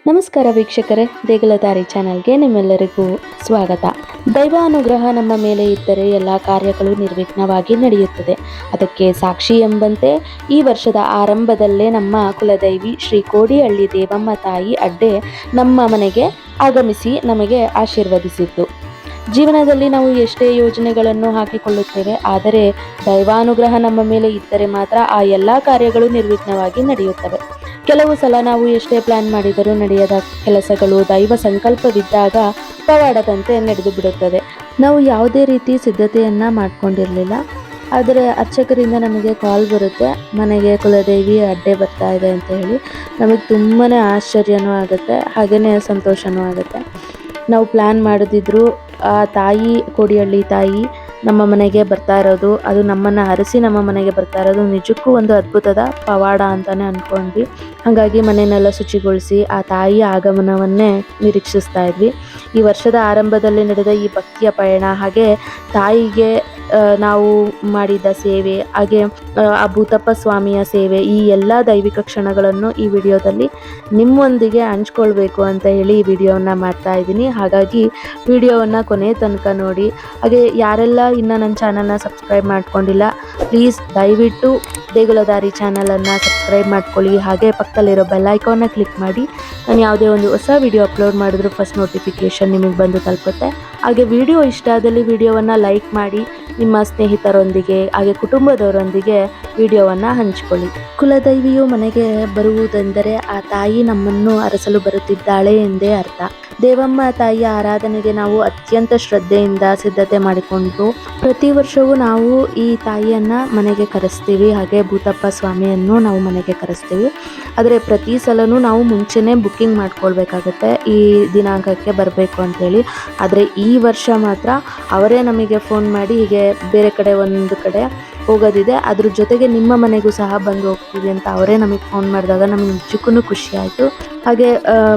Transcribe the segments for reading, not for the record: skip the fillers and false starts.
ನಮಸ್ಕಾರ ವೀಕ್ಷಕರೇ, ದೇಗುಲದಾರಿ ಚಾನಲ್ಗೆ ನಿಮ್ಮೆಲ್ಲರಿಗೂ ಸ್ವಾಗತ. ದೈವ ಅನುಗ್ರಹ ನಮ್ಮ ಮೇಲೆ ಇದ್ದರೆ ಎಲ್ಲ ಕಾರ್ಯಗಳು ನಿರ್ವಿಘ್ನವಾಗಿ ನಡೆಯುತ್ತದೆ. ಅದಕ್ಕೆ ಸಾಕ್ಷಿ ಎಂಬಂತೆ ಈ ವರ್ಷದ ಆರಂಭದಲ್ಲೇ ನಮ್ಮ ಕುಲದೈವಿ ಶ್ರೀ ಕೋಡಿಹಳ್ಳಿ ದೇವಮ್ಮ ತಾಯಿ ಅಡ್ಡೆ ನಮ್ಮ ಮನೆಗೆ ಆಗಮಿಸಿ ನಮಗೆ ಆಶೀರ್ವದಿಸಿದ್ದು. ಜೀವನದಲ್ಲಿ ನಾವು ಎಷ್ಟೇ ಯೋಜನೆಗಳನ್ನು ಹಾಕಿಕೊಳ್ಳುತ್ತೇವೆ, ಆದರೆ ದೈವಾನುಗ್ರಹ ನಮ್ಮ ಮೇಲೆ ಇದ್ದರೆ ಮಾತ್ರ ಆ ಎಲ್ಲ ಕಾರ್ಯಗಳು ನಿರ್ವಿಘ್ನವಾಗಿ ನಡೆಯುತ್ತವೆ. ಕೆಲವು ಸಲ ನಾವು ಎಷ್ಟೇ ಪ್ಲಾನ್ ಮಾಡಿದರೂ ನಡೆಯದ ಕೆಲಸಗಳು ದೈವ ಸಂಕಲ್ಪವಿದ್ದಾಗ ಪವಾಡದಂತೆ ನಡೆದು ಬಿಡುತ್ತದೆ. ನಾವು ಯಾವುದೇ ರೀತಿ ಸಿದ್ಧತೆಯನ್ನ ಮಾಡ್ಕೊಂಡಿರಲಿಲ್ಲ, ಆದರೆ ಅರ್ಚಕರಿಂದ ನಮಗೆ ಕಾಲ್ ಬರುತ್ತೆ, ಮನೆಗೆ ಕುಲದೇವಿ ಅಡ್ಡೆ ಬರ್ತಾ ಇದೆ ಅಂತ ಹೇಳಿ. ನಮಗೆ ತುಂಬಾ ಆಶ್ಚರ್ಯನೂ ಆಗುತ್ತೆ, ಹಾಗೆಯೇ ಸಂತೋಷನೂ ಆಗುತ್ತೆ. ನಾವು ಪ್ಲ್ಯಾನ್ ಮಾಡದಿದ್ರು ಆ ತಾಯಿ, ಕೋಡಿಹಳ್ಳಿ ತಾಯಿ ನಮ್ಮ ಮನೆಗೆ ಬರ್ತಾ ಇರೋದು, ಅದು ನಮ್ಮನ್ನು ಹರಿಸಿ ನಮ್ಮ ಮನೆಗೆ ಬರ್ತಾ ಇರೋದು ನಿಜಕ್ಕೂ ಒಂದು ಅದ್ಭುತದ ಪವಾಡ ಅಂತಲೇ ಅಂದ್ಕೊಂಡ್ವಿ. ಹಾಗಾಗಿ ಮನೆಯನ್ನೆಲ್ಲ ಶುಚಿಗೊಳಿಸಿ ಆ ತಾಯಿಯ ಆಗಮನವನ್ನೇ ನಿರೀಕ್ಷಿಸ್ತಾ ಇದ್ವಿ. ಈ ವರ್ಷದ ಆರಂಭದಲ್ಲಿ ನಡೆದ ಈ ಭಕ್ತಿಯ ಪಯಣ, ಹಾಗೆ ತಾಯಿಗೆ ನಾವು ಮಾಡಿದ ಸೇವೆ, ಹಾಗೆ ಆ ಭೂತಪ್ಪ ಸ್ವಾಮಿಯ ಸೇವೆ, ಈ ಎಲ್ಲ ದೈವಿಕ ಕ್ಷಣಗಳನ್ನು ಈ ವಿಡಿಯೋದಲ್ಲಿ ನಿಮ್ಮೊಂದಿಗೆ ಹಂಚ್ಕೊಳ್ಬೇಕು ಅಂತ ಹೇಳಿ ಈ ವಿಡಿಯೋವನ್ನು ಮಾಡ್ತಾ ಇದ್ದೀನಿ. ಹಾಗಾಗಿ ವಿಡಿಯೋವನ್ನು ಕೊನೆ ತನಕ ನೋಡಿ. ಹಾಗೆ ಯಾರೆಲ್ಲ ಇನ್ನೂ ನನ್ನ ಚಾನಲ್ನ ಸಬ್ಸ್ಕ್ರೈಬ್ ಮಾಡ್ಕೊಂಡಿಲ್ಲ, ಪ್ಲೀಸ್ ದಯವಿಟ್ಟು ದೇಗುಲದಾರಿ ಚಾನಲನ್ನು ಸಬ್ಸ್ಕ್ರೈಬ್ ಮಾಡ್ಕೊಳ್ಳಿ. ಹಾಗೆ ಪಕ್ಕದಲ್ಲಿರೋ ಬೆಲ್ ಐಕಾನ್ನ ಕ್ಲಿಕ್ ಮಾಡಿ. ನಾನು ಯಾವುದೇ ಒಂದು ಹೊಸ ವಿಡಿಯೋ ಅಪ್ಲೋಡ್ ಮಾಡಿದ್ರು ಫಸ್ಟ್ ನೋಟಿಫಿಕೇಷನ್ ನಿಮಗೆ ಬಂದು ತಲುಪುತ್ತೆ. ಹಾಗೆ ವಿಡಿಯೋ ಇಷ್ಟ ಆದಲ್ಲಿ ವಿಡಿಯೋವನ್ನು ಲೈಕ್ ಮಾಡಿ, ನಿಮ್ಮ ಸ್ನೇಹಿತರೊಂದಿಗೆ ಹಾಗೆ ಕುಟುಂಬದವರೊಂದಿಗೆ ವಿಡಿಯೋವನ್ನು ಹಂಚಿಕೊಳ್ಳಿ. ಕುಲದೈವಿಯು ಮನೆಗೆ ಬರುವುದೆಂದರೆ ಆ ತಾಯಿ ನಮ್ಮನ್ನು ಅರಸಲು ಬರುತ್ತಿದ್ದಾಳೆ ಎಂದೇ ಅರ್ಥ. ದೇವಮ್ಮ ತಾಯಿಯ ಆರಾಧನೆಗೆ ನಾವು ಅತ್ಯಂತ ಶ್ರದ್ಧೆಯಿಂದ ಸಿದ್ಧತೆ ಮಾಡಿಕೊಂಡು ಪ್ರತಿ ವರ್ಷವೂ ನಾವು ಈ ತಾಯಿಯನ್ನು ಮನೆಗೆ ಕರೆಸ್ತೀವಿ. ಹಾಗೆ ಭೂತಪ್ಪ ಸ್ವಾಮಿಯನ್ನು ನಾವು ಮನೆಗೆ ಕರೆಸ್ತೀವಿ. ಆದರೆ ಪ್ರತಿ ಸಲನೂ ನಾವು ಮುಂಚೆನೇ ಬುಕ್ಕಿಂಗ್ ಮಾಡ್ಕೊಳ್ಬೇಕಾಗತ್ತೆ, ಈ ದಿನಾಂಕಕ್ಕೆ ಬರಬೇಕು ಅಂತೇಳಿ. ಆದರೆ ಈ ವರ್ಷ ಮಾತ್ರ ಅವರೇ ನಮಗೆ ಫೋನ್ ಮಾಡಿ, ಹೀಗೆ ಬೇರೆ ಕಡೆ ಒಂದು ಕಡೆ ಹೋಗೋದಿದೆ, ಅದ್ರ ಜೊತೆಗೆ ನಿಮ್ಮ ಮನೆಗೂ ಸಹ ಬಂದು ಹೋಗ್ತೀವಿ ಅಂತ ಅವರೇ ನಮಗೆ ಫೋನ್ ಮಾಡಿದಾಗ ನಮಗೆ ನಿಜಕ್ಕೂ ಖುಷಿ ಆಯಿತು. ಹಾಗೆ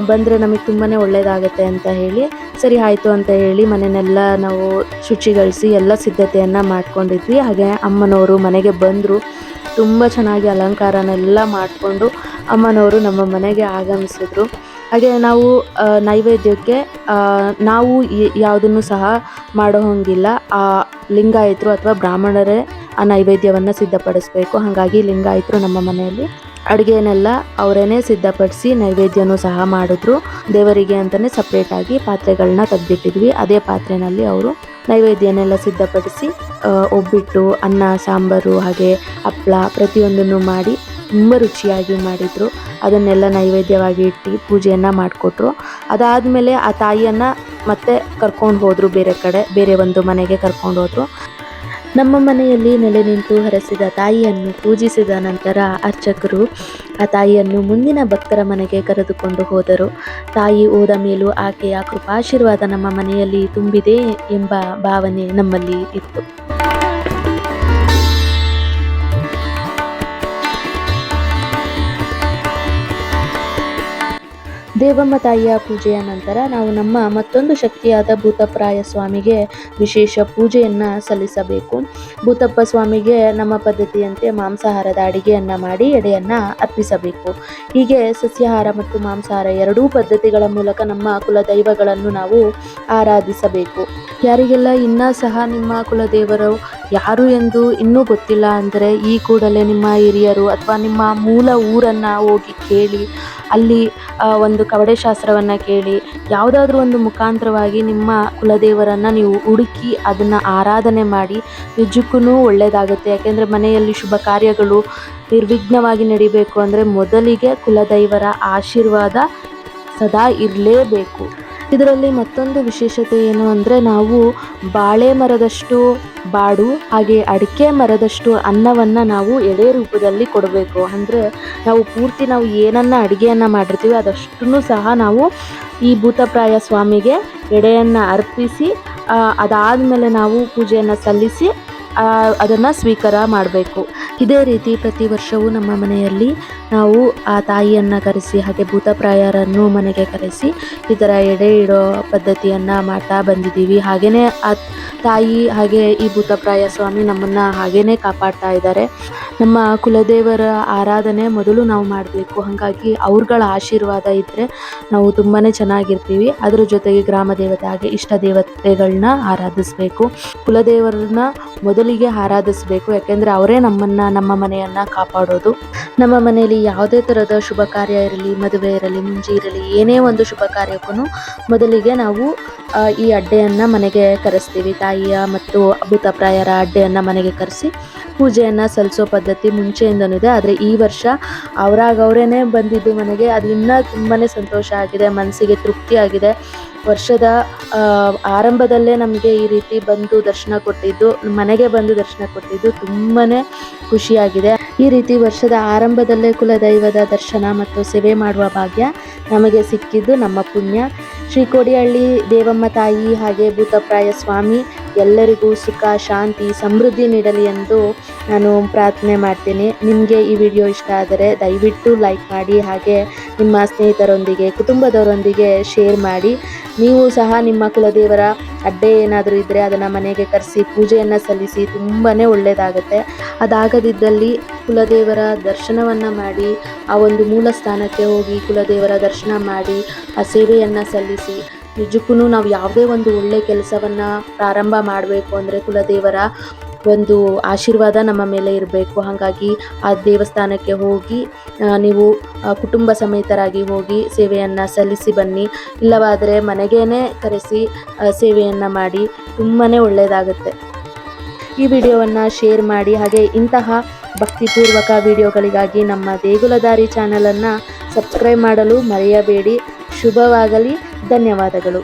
ಬಂದರೆ ನಮಗೆ ತುಂಬಾ ಒಳ್ಳೆಯದಾಗತ್ತೆ ಅಂತ ಹೇಳಿ ಸರಿ ಆಯಿತು ಅಂತ ಹೇಳಿ ಮನೆಯನ್ನೆಲ್ಲ ನಾವು ಶುಚಿಗೊಳಿಸಿ ಎಲ್ಲ ಸಿದ್ಧತೆಯನ್ನು ಮಾಡ್ಕೊಂಡಿದ್ವಿ. ಹಾಗೆ ಅಮ್ಮನವರು ಮನೆಗೆ ಬಂದರು, ತುಂಬ ಚೆನ್ನಾಗಿ ಅಲಂಕಾರನೆಲ್ಲ ಮಾಡಿಕೊಂಡು ಅಮ್ಮನವರು ನಮ್ಮ ಮನೆಗೆ ಆಗಮಿಸಿದ್ರು. ಹಾಗೆ ನಾವು ನೈವೇದ್ಯಕ್ಕೆ ನಾವು ಯಾವುದನ್ನು ಸಹ ಮಾಡೋ ಹಂಗಿಲ್ಲ, ಆ ಲಿಂಗಾಯತರು ಅಥವಾ ಬ್ರಾಹ್ಮಣರೇ ಆ ನೈವೇದ್ಯವನ್ನು ಸಿದ್ಧಪಡಿಸ್ಬೇಕು. ಹಾಗಾಗಿ ಲಿಂಗಾಯತರು ನಮ್ಮ ಮನೆಯಲ್ಲಿ ಅಡುಗೆನೆಲ್ಲ ಅವರೇನೆ ಸಿದ್ಧಪಡಿಸಿ ನೈವೇದ್ಯನೂ ಸಹ ಮಾಡಿದ್ರು. ದೇವರಿಗೆ ಅಂತಲೇ ಸಪ್ರೇಟಾಗಿ ಪಾತ್ರೆಗಳನ್ನ ತೆಗೆದಿಟ್ಟಿದ್ವಿ. ಅದೇ ಪಾತ್ರೆಯಲ್ಲಿ ಅವರು ನೈವೇದ್ಯನೆಲ್ಲ ಸಿದ್ಧಪಡಿಸಿ ಒಬ್ಬಿಟ್ಟು, ಅನ್ನ, ಸಾಂಬಾರು, ಹಾಗೆ ಹಪ್ಪಳ ಪ್ರತಿಯೊಂದನ್ನು ಮಾಡಿ ತುಂಬ ರುಚಿಯಾಗಿ ಮಾಡಿದರು. ಅದನ್ನೆಲ್ಲ ನೈವೇದ್ಯವಾಗಿ ಇಟ್ಟು ಪೂಜೆಯನ್ನು ಮಾಡಿಕೊಟ್ರು. ಅದಾದಮೇಲೆ ಆ ತಾಯಿಯನ್ನು ಮತ್ತೆ ಕರ್ಕೊಂಡು ಹೋದರು, ಬೇರೆ ಕಡೆ ಬೇರೆ ಒಂದು ಮನೆಗೆ ಕರ್ಕೊಂಡು ಹೋದರು. ನಮ್ಮ ಮನೆಯಲ್ಲಿ ನೆಲೆ ನಿಂತು ಹರಸಿದ ತಾಯಿಯನ್ನು ಪೂಜಿಸಿದ ನಂತರ ಅರ್ಚಕರು ಆ ತಾಯಿಯನ್ನು ಮುಂದಿನ ಭಕ್ತರ ಮನೆಗೆ ಕರೆದುಕೊಂಡು ಹೋದರು. ತಾಯಿ ಹೋದ ಮೇಲೂ ಆಕೆಯ ಕೃಪಾಶೀರ್ವಾದ ನಮ್ಮ ಮನೆಯಲ್ಲಿ ತುಂಬಿದೆ ಎಂಬ ಭಾವನೆ ನಮ್ಮಲ್ಲಿ ಇತ್ತು. ದೇವಮ್ಮ ತಾಯಿಯ ಪೂಜೆಯ ನಂತರ ನಾವು ನಮ್ಮ ಮತ್ತೊಂದು ಶಕ್ತಿಯಾದ ಭೂತಪ್ರಾಯ ಸ್ವಾಮಿಗೆ ವಿಶೇಷ ಪೂಜೆಯನ್ನು ಸಲ್ಲಿಸಬೇಕು. ಭೂತಪ್ಪ ಸ್ವಾಮಿಗೆ ನಮ್ಮ ಪದ್ಧತಿಯಂತೆ ಮಾಂಸಾಹಾರದ ಅಡಿಗೆಯನ್ನು ಮಾಡಿ ಎಡೆಯನ್ನು ಅರ್ಪಿಸಬೇಕು. ಹೀಗೆ ಸಸ್ಯಾಹಾರ ಮತ್ತು ಮಾಂಸಾಹಾರ ಎರಡೂ ಪದ್ಧತಿಗಳ ಮೂಲಕ ನಮ್ಮ ಕುಲದೈವಗಳನ್ನು ನಾವು ಆರಾಧಿಸಬೇಕು. ಯಾರಿಗೆಲ್ಲ ಇನ್ನೂ ಸಹ ನಿಮ್ಮ ಕುಲದೇವರು ಯಾರು ಎಂದು ಇನ್ನೂ ಗೊತ್ತಿಲ್ಲ ಅಂದರೆ ಈ ಕೂಡಲೇ ನಿಮ್ಮ ಹಿರಿಯರು ಅಥವಾ ನಿಮ್ಮ ಮೂಲ ಊರನ್ನು ಹೋಗಿ ಕೇಳಿ, ಅಲ್ಲಿ ಒಂದು ಕವಡೆ ಶಾಸ್ತ್ರವನ್ನು ಕೇಳಿ, ಯಾವುದಾದ್ರೂ ಒಂದು ಮುಖಾಂತರವಾಗಿ ನಿಮ್ಮ ಕುಲದೇವರನ್ನು ನೀವು ಹುಡುಕಿ ಅದನ್ನು ಆರಾಧನೆ ಮಾಡಿ ನಿಜಕ್ಕೂ ಒಳ್ಳೆಯದಾಗುತ್ತೆ. ಯಾಕೆಂದರೆ ಮನೆಯಲ್ಲಿ ಶುಭ ಕಾರ್ಯಗಳು ನಿರ್ವಿಘ್ನವಾಗಿ ನಡಿಬೇಕು ಅಂದರೆ ಮೊದಲಿಗೆ ಕುಲದೈವರ ಆಶೀರ್ವಾದ ಸದಾ ಇರಲೇಬೇಕು. ಇದರಲ್ಲಿ ಮತ್ತೊಂದು ವಿಶೇಷತೆ ಏನು ಅಂದರೆ, ನಾವು ಬಾಳೆ ಮರದಷ್ಟು ಬಾಡು ಹಾಗೆ ಅಡಿಕೆ ಮರದಷ್ಟು ಅನ್ನವನ್ನು ನಾವು ಎಡೆ ರೂಪದಲ್ಲಿ ಕೊಡಬೇಕು. ಅಂದರೆ ನಾವು ಪೂರ್ತಿ ನಾವು ಏನನ್ನು ಅಡುಗೆಯನ್ನು ಮಾಡಿರ್ತೀವಿ ಅದಷ್ಟನ್ನು ಸಹ ನಾವು ಈ ಭೂತಪ್ರಾಯ ಸ್ವಾಮಿಗೆ ಎಡೆಯನ್ನು ಅರ್ಪಿಸಿ ಅದಾದಮೇಲೆ ನಾವು ಪೂಜೆಯನ್ನು ಸಲ್ಲಿಸಿ ಅದನ್ನು ಸ್ವೀಕಾರ ಮಾಡಬೇಕು. ಇದೇ ರೀತಿ ಪ್ರತಿ ವರ್ಷವೂ ನಮ್ಮ ಮನೆಯಲ್ಲಿ ನಾವು ಆ ತಾಯಿಯನ್ನು ಕರೆಸಿ ಹಾಗೆ ಭೂತಪ್ರಾಯರನ್ನು ಮನೆಗೆ ಕರೆಸಿ ಈ ಥರ ಎಡೆ ಇಡೋ ಪದ್ಧತಿಯನ್ನು ಮಾಡ್ತಾ ಬಂದಿದ್ದೀವಿ. ಹಾಗೆಯೇ ಆ ತಾಯಿ ಹಾಗೆ ಈ ಭೂತಪ್ರಾಯ ಸ್ವಾಮಿ ನಮ್ಮನ್ನು ಹಾಗೇ ಕಾಪಾಡ್ತಾ ಇದ್ದಾರೆ. ನಮ್ಮ ಕುಲದೇವರ ಆರಾಧನೆ ಮೊದಲು ನಾವು ಮಾಡಬೇಕು. ಹಾಗಾಗಿ ಅವ್ರುಗಳ ಆಶೀರ್ವಾದ ಇದ್ದರೆ ನಾವು ತುಂಬಾ ಚೆನ್ನಾಗಿರ್ತೀವಿ. ಅದರ ಜೊತೆಗೆ ಗ್ರಾಮ ದೇವತೆ ಹಾಗೆ ಇಷ್ಟ ದೇವತೆಗಳನ್ನ ಆರಾಧಿಸಬೇಕು. ಕುಲದೇವರನ್ನ ಮೊದಲಿಗೆ ಆರಾಧಿಸಬೇಕು, ಯಾಕೆಂದರೆ ಅವರೇ ನಮ್ಮ ಮನೆಯನ್ನು ಕಾಪಾಡೋದು. ನಮ್ಮ ಮನೆಯಲ್ಲಿ ಯಾವುದೇ ಥರದ ಶುಭ ಕಾರ್ಯ ಇರಲಿ, ಮದುವೆ ಇರಲಿ, ಮುಂಜಿ ಇರಲಿ, ಏನೇ ಒಂದು ಶುಭ ಕಾರ್ಯಕ್ಕೂ ಮೊದಲಿಗೆ ನಾವು ಈ ಅಡ್ಡೆಯನ್ನು ಮನೆಗೆ ಕರೆಸ್ತೀವಿ. ತಾಯಿಯ ಮತ್ತು ಭೂತಪ್ರಾಯರ ಅಡ್ಡೆಯನ್ನು ಮನೆಗೆ ಕರೆಸಿ ಪೂಜೆಯನ್ನು ಸಲ್ಲಿಸೋ ಪದ್ಧತಿ ಮುಂಚೆಯಿಂದನೂ ಇದೆ. ಆದರೆ ಈ ವರ್ಷ ಅವರೇ ಬಂದಿದ್ದು ಮನೆಗೆ, ಅದು ಇನ್ನೂ ತುಂಬಾ ಸಂತೋಷ ಆಗಿದೆ, ಮನಸ್ಸಿಗೆ ತೃಪ್ತಿ ಆಗಿದೆ. ವರ್ಷದ ಆರಂಭದಲ್ಲೇ ನಮಗೆ ಈ ರೀತಿ ಬಂದು ದರ್ಶನ ಕೊಟ್ಟಿದ್ದು, ಮನೆಗೆ ಬಂದು ದರ್ಶನ ಕೊಟ್ಟಿದ್ದು ತುಂಬಾ ಖುಷಿಯಾಗಿದೆ. ಈ ರೀತಿ ವರ್ಷದ ಆರಂಭದಲ್ಲೇ ಕುಲದೈವದ ದರ್ಶನ ಮತ್ತು ಸೇವೆ ಮಾಡುವ ಭಾಗ್ಯ ನಮಗೆ ಸಿಕ್ಕಿದ್ದು ನಮ್ಮ ಪುಣ್ಯ. ಶ್ರೀ ಕೋಡಿಹಳ್ಳಿ ದೇವಮ್ಮ ತಾಯಿ ಹಾಗೆ ಭೂತಪ್ರಾಯ ಸ್ವಾಮಿ ಎಲ್ಲರಿಗೂ ಸುಖ, ಶಾಂತಿ, ಸಮೃದ್ಧಿ ನೀಡಲಿ ಎಂದು ನಾನು ಪ್ರಾರ್ಥನೆ ಮಾಡ್ತೀನಿ. ನಿಮಗೆ ಈ ವಿಡಿಯೋ ಇಷ್ಟ ಆದರೆ ದಯವಿಟ್ಟು ಲೈಕ್ ಮಾಡಿ, ಹಾಗೆ ನಿಮ್ಮ ಸ್ನೇಹಿತರೊಂದಿಗೆ, ಕುಟುಂಬದವರೊಂದಿಗೆ ಶೇರ್ ಮಾಡಿ. ನೀವು ಸಹ ನಿಮ್ಮ ಕುಲದೇವರ ಅಡ್ಡೆ ಏನಾದರೂ ಇದ್ದರೆ ಅದನ್ನು ಮನೆಗೆ ಕರೆಸಿ ಪೂಜೆಯನ್ನು ಸಲ್ಲಿಸಿ, ತುಂಬಾ ಒಳ್ಳೆಯದಾಗುತ್ತೆ. ಅದಾಗದಿದ್ದಲ್ಲಿ ಕುಲದೇವರ ದರ್ಶನವನ್ನು ಮಾಡಿ, ಆ ಒಂದು ಮೂಲ ಸ್ಥಾನಕ್ಕೆ ಹೋಗಿ ಕುಲದೇವರ ದರ್ಶನ ಮಾಡಿ ಆ ಸೇವೆಯನ್ನು ಸಲ್ಲಿಸಿ. ನಿಜಕ್ಕೂ ನಾವು ಯಾವುದೇ ಒಂದು ಒಳ್ಳೆಯ ಕೆಲಸವನ್ನು ಪ್ರಾರಂಭ ಮಾಡಬೇಕು ಅಂದರೆ ಕುಲದೇವರ ಒಂದು ಆಶೀರ್ವಾದ ನಮ್ಮ ಮೇಲೆ ಇರಬೇಕು. ಹಾಗಾಗಿ ಆ ದೇವಸ್ಥಾನಕ್ಕೆ ಹೋಗಿ ನೀವು ಕುಟುಂಬ ಸಮೇತರಾಗಿ ಹೋಗಿ ಸೇವೆಯನ್ನು ಸಲ್ಲಿಸಿ ಬನ್ನಿ. ಇಲ್ಲವಾದರೆ ಮನೆಗೇ ಕರೆಸಿ ಸೇವೆಯನ್ನು ಮಾಡಿ, ತುಂಬಾ ಒಳ್ಳೆಯದಾಗುತ್ತೆ. ಈ ವಿಡಿಯೋವನ್ನು ಶೇರ್ ಮಾಡಿ, ಹಾಗೆ ಇಂತಹ ಭಕ್ತಿಪೂರ್ವಕ ವಿಡಿಯೋಗಳಿಗಾಗಿ ನಮ್ಮ ದೇಗುಲದಾರಿ ಚಾನಲನ್ನು ಸಬ್ಸ್ಕ್ರೈಬ್ ಮಾಡಲು ಮರೆಯಬೇಡಿ. ಶುಭವಾಗಲಿ. ಧನ್ಯವಾದಗಳು.